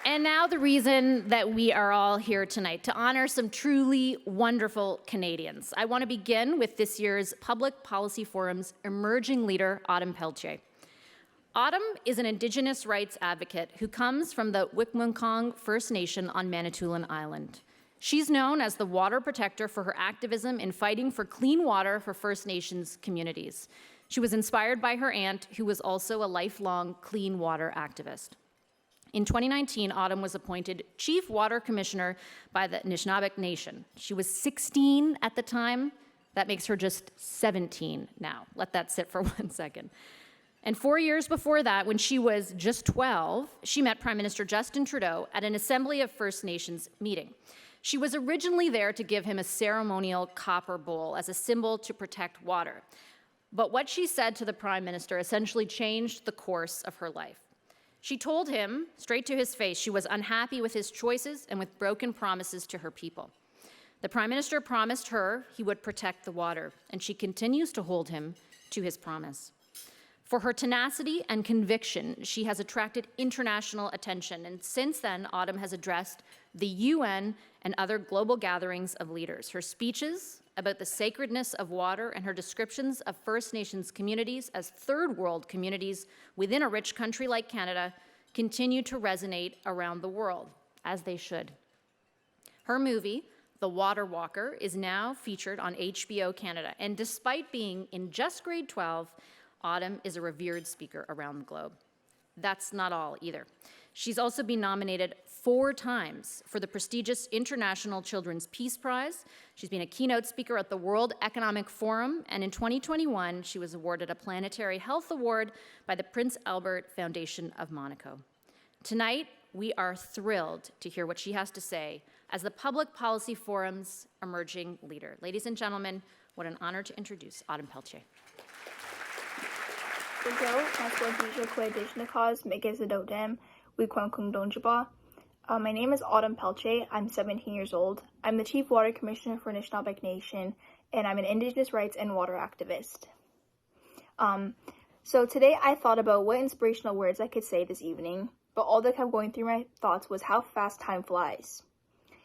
And now the reason that we are all here tonight, to honor some truly wonderful Canadians. I want to begin with this year's Public Policy Forum's emerging leader, Autumn Peltier. Autumn is an Indigenous rights advocate who comes from the Wickwamkong First Nation on Manitoulin Island. She's known as the water protector for her activism in fighting for clean water for First Nations communities. She was inspired by her aunt, who was also a lifelong clean water activist. In 2019, Autumn was appointed Chief Water Commissioner by the Anishinaabe Nation. She was 16 at the time. That makes her just 17 now. Let that sit for 1 second. And 4 years before that, when she was just 12, she met Prime Minister Justin Trudeau at an Assembly of First Nations meeting. She was originally there to give him a ceremonial copper bowl as a symbol to protect water. But what she said to the Prime Minister essentially changed the course of her life. She told him, straight to his face, she was unhappy with his choices and with broken promises to her people. The Prime Minister promised her he would protect the water, and she continues to hold him to his promise. For her tenacity and conviction, she has attracted international attention, and since then, Autumn has addressed the UN and other global gatherings of leaders. Her speeches about the sacredness of water and her descriptions of First Nations communities as third world communities within a rich country like Canada continue to resonate around the world, as they should. Her movie, The Water Walker, is now featured on HBO Canada, and despite being in just grade 12, Autumn is a revered speaker around the globe. That's not all either. She's also been nominated 4 times for the prestigious International Children's Peace Prize. She's been a keynote speaker at the World Economic Forum, and in 2021, she was awarded a Planetary Health Award by the Prince Albert Foundation of Monaco. Tonight, we are thrilled to hear what she has to say as the Public Policy Forum's emerging leader. Ladies and gentlemen, what an honor to introduce Autumn Peltier. My name is Autumn Peltier. I'm 17 years old. I'm the Chief Water Commissioner for Anishinaabe Nation, and I'm an Indigenous rights and water activist. So today I thought about what inspirational words I could say this evening, but all that kept going through my thoughts was how fast time flies.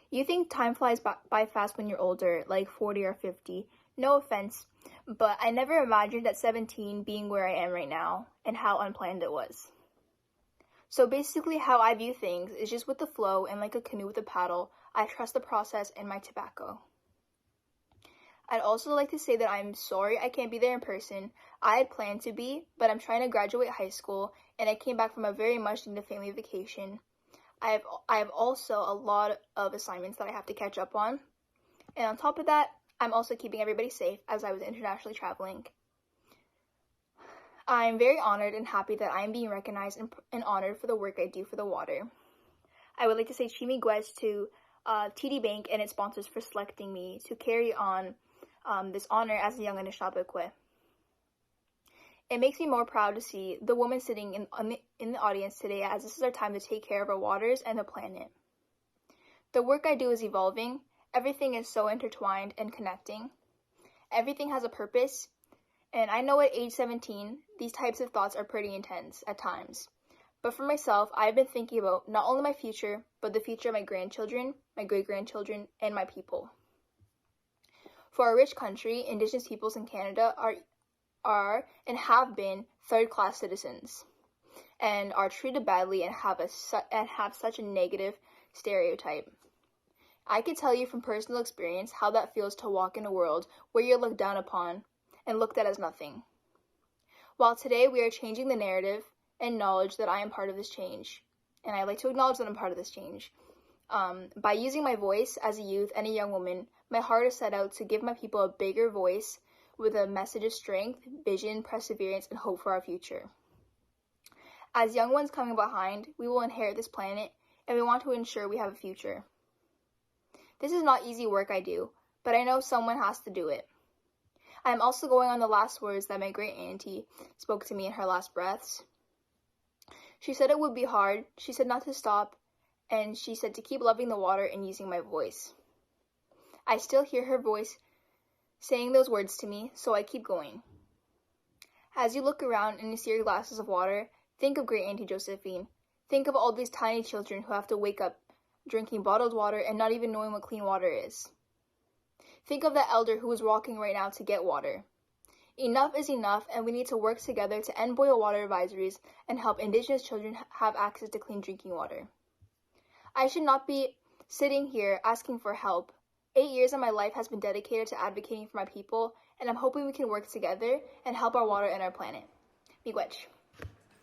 You think time flies by fast when you're older, like 40 or 50. No offense, but I never imagined at 17 being where I am right now, and how unplanned it was. So basically how I view things is just with the flow, and like a canoe with a paddle, I trust the process and my tobacco. I'd also like to say that I'm sorry I can't be there in person. I had planned to be, but I'm trying to graduate high school, and I came back from a very much needed family vacation. I have also a lot of assignments that I have to catch up on, and on top of that, I'm also keeping everybody safe as I was internationally traveling. I'm very honored and happy that I am being recognized and honored for the work I do for the water. I would like to say chimigwes to TD Bank and its sponsors for selecting me to carry on this honor as a young Anishinaabe. It makes me more proud to see the woman sitting in the audience today, as this is our time to take care of our waters and the planet. The work I do is evolving. Everything is so intertwined and connecting. Everything has a purpose, and I know at age 17, these types of thoughts are pretty intense at times. But for myself, I've been thinking about not only my future, but the future of my grandchildren, my great-grandchildren, and my people. For our rich country, Indigenous peoples in Canada are and have been third-class citizens, and are treated badly and have such a negative stereotype. I can tell you from personal experience how that feels to walk in a world where you're looked down upon and looked at as nothing. While today we are changing the narrative and knowledge that I am part of this change, and I like to acknowledge that I'm part of this change, by using my voice as a youth and a young woman, my heart is set out to give my people a bigger voice with a message of strength, vision, perseverance, and hope for our future. As young ones coming behind, we will inherit this planet, and we want to ensure we have a future. This is not easy work I do, but I know someone has to do it. I am also going on the last words that my great auntie spoke to me in her last breaths. She said it would be hard, she said not to stop, and she said to keep loving the water and using my voice. I still hear her voice saying those words to me, so I keep going. As you look around and you see your glasses of water, think of great Auntie Josephine. Think of all these tiny children who have to wake up drinking bottled water and not even knowing what clean water is. Think of that elder who is walking right now to get water. Enough is enough, and we need to work together to end boil water advisories and help Indigenous children have access to clean drinking water. I should not be sitting here asking for help. 8 years of my life has been dedicated to advocating for my people, and I'm hoping we can work together and help our water and our planet. Miigwech.